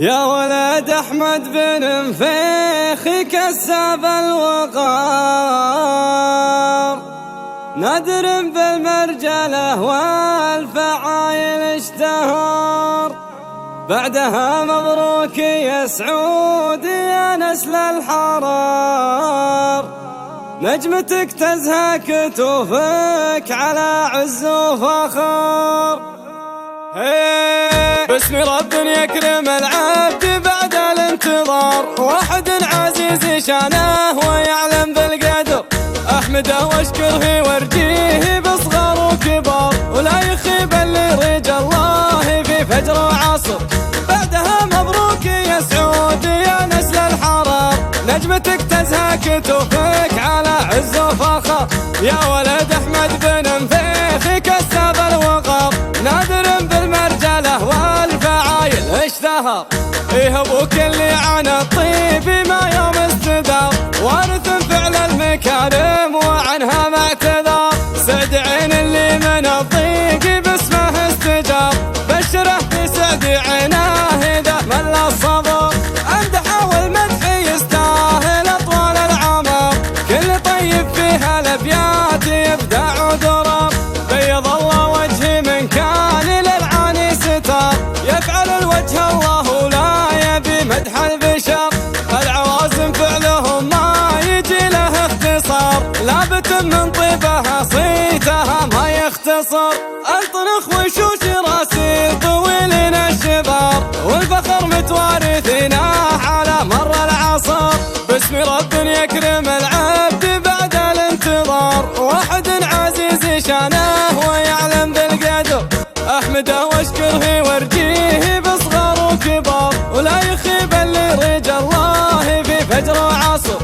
يا ولد أحمد بن مفيخ كساب الوقار، نادر بالمرجلة والفعايل اشتهر. بعدها مبروك يا سعود يا نسل الحرار، نجمتك تزهى كتوفك على عز وفخر. باسم رب يكرم العبد بعد الانتظار، واحد عزيز شانه ويعلم بالقدر. احمده واشكره وارجيه بصغر وكبار، ولا يخيب اللي رجى الله في فجر وعصر. بعدها مبروك يا سعود يا نسل الحرار، نجمتك تزهى كتوفك على عز وفخر. يا ولد احمد بن مفيخ كساب الوقار، نادر بالمرجله والفعايل اشتهر. ايه ابوك اللي عن الطيب ما يوم استدار، وارث فعل المكارم وعنها ما اعتذر. سعد عين اللي من الضيق باسمه استجار، بشره بسعد عيناه اذا مل الصبر. امدحه والمدح يستاهل اطوال العمر، كل طيب فيها الابيات يبدع ودرر. بيض الله وجهي من كان للعاني ستار، يفعل الوجه الله لا يبي مدح البشر. العوازم فعلهم ما يجي له اختصار، لابت من طيبها صيتها ما يختصر. انطنخ وشوش راسي طويلين الشبار، والفخر متوارثينه على مر العصر. باسم رب يكرم العبد بعد الانتظار، واحد عزيز شانه ويعلم بالقدر. احمده واشكره وارجيه بصغر وكبار، ولا يخيب اللي رجى الله في فجر وعصر.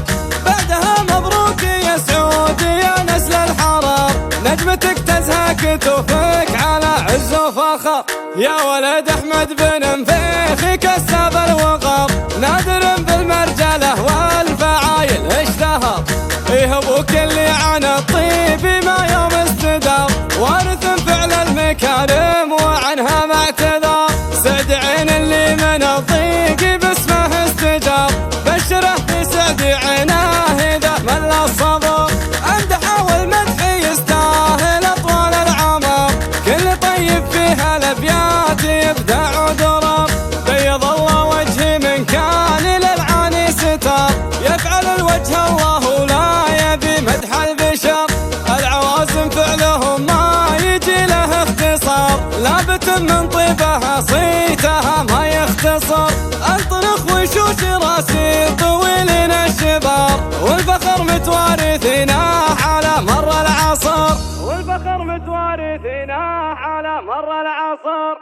بعدها مبروك يا سعود يا نسل الحرار، نجمتك تزهى كتوفك على عز وفخر. يا ولد احمد بن مفيخ كساب الوقار، نادر بالمرجله والفعايل اشتهر. ايه ابوك اللي عن الطيب ما يوم استدار، وارث فعل المكارم وعنها ما اعتذر. سعد عين اللي من الضيق باسمه استجار، بشره بسعد عيناه اذا مل الصبر. امدحه والمدح يستاهل اطوال العمر، كل طيب فيها الابيات يبدع ودرر. بيض الله وجهي من كان للعاني ستار، يفعل الوجه الله لا يبي مدح البشر. العوازم فعلهم ما يجي له اختصار، لابت من طيبها صيتها ما يختصر. انطنخ وشوش راسي طويلين الشبار، والفخر متوارثينه على مر العصر. والفخر متوارثينه على مر العصر.